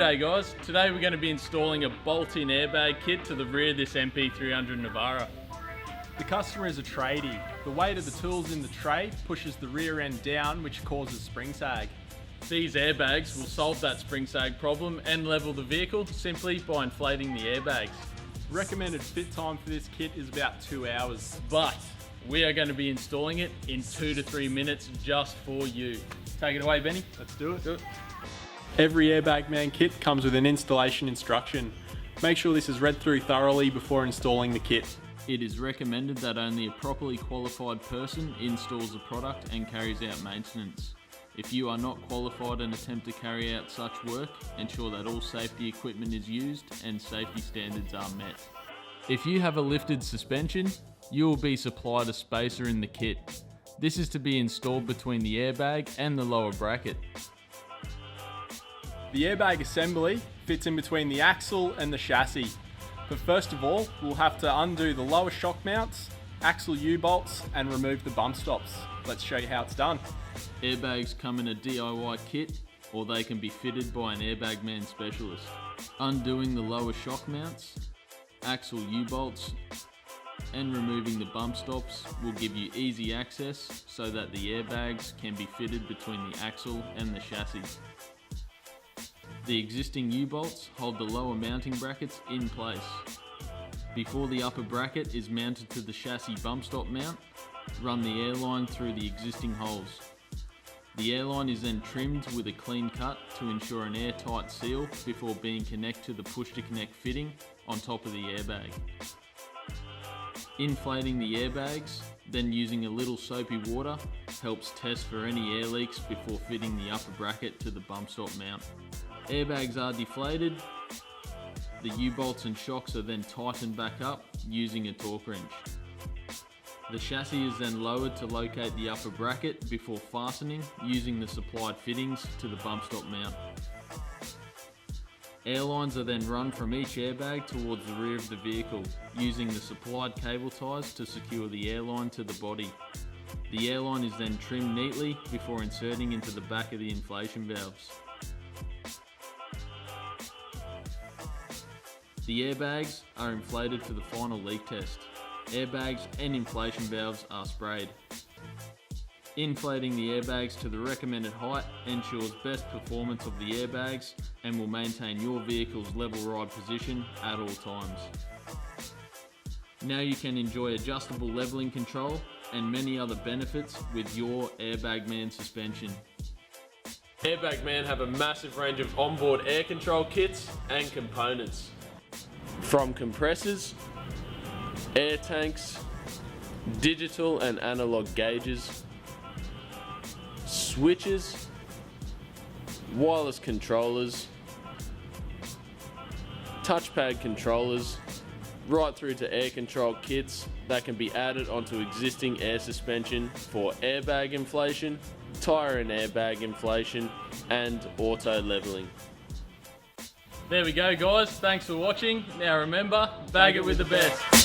G'day guys, today we're going to be installing a bolt-in airbag kit to the rear of this NP300 Navara. The customer is a tradie. The weight of the tools in the tray pushes the rear end down, which causes spring sag. These airbags will solve that spring sag problem and level the vehicle simply by inflating the airbags. Recommended fit time for this kit is about 2 hours. But we are going to be installing it in 2 to 3 minutes just for you. Take it away, Benny. Let's do it. Do it. Every Airbag Man kit comes with an installation instruction. Make sure this is read through thoroughly before installing the kit. It is recommended that only a properly qualified person installs the product and carries out maintenance. If you are not qualified and attempt to carry out such work, ensure that all safety equipment is used and safety standards are met. If you have a lifted suspension, you will be supplied a spacer in the kit. This is to be installed between the airbag and the lower bracket. The airbag assembly fits in between the axle and the chassis. But first of all, we'll have to undo the lower shock mounts, axle U-bolts, and remove the bump stops. Let's show you how it's done. Airbags come in a DIY kit, or they can be fitted by an Airbag Man specialist. Undoing the lower shock mounts, axle U-bolts, and removing the bump stops will give you easy access so that the airbags can be fitted between the axle and the chassis. The existing U-bolts hold the lower mounting brackets in place. Before the upper bracket is mounted to the chassis bump stop mount, run the airline through the existing holes. The airline is then trimmed with a clean cut to ensure an airtight seal before being connected to the push-to-connect fitting on top of the airbag. Inflating the airbags, then using a little soapy water helps test for any air leaks before fitting the upper bracket to the bump stop mount. Airbags are deflated, the U-bolts and shocks are then tightened back up using a torque wrench. The chassis is then lowered to locate the upper bracket before fastening using the supplied fittings to the bump stop mount. Airlines are then run from each airbag towards the rear of the vehicle using the supplied cable ties to secure the airline to the body. The airline is then trimmed neatly before inserting into the back of the inflation valves. The airbags are inflated for the final leak test. Airbags and inflation valves are sprayed. Inflating the airbags to the recommended height ensures best performance of the airbags and will maintain your vehicle's level ride position at all times. Now you can enjoy adjustable leveling control and many other benefits with your Airbag Man suspension. Airbag Man have a massive range of onboard air control kits and components. From compressors, air tanks, digital and analog gauges, switches, wireless controllers, touchpad controllers, right through to air control kits that can be added onto existing air suspension for airbag inflation, tyre and airbag inflation, and auto leveling. There we go guys, thanks for watching. Now remember, bag it with the best.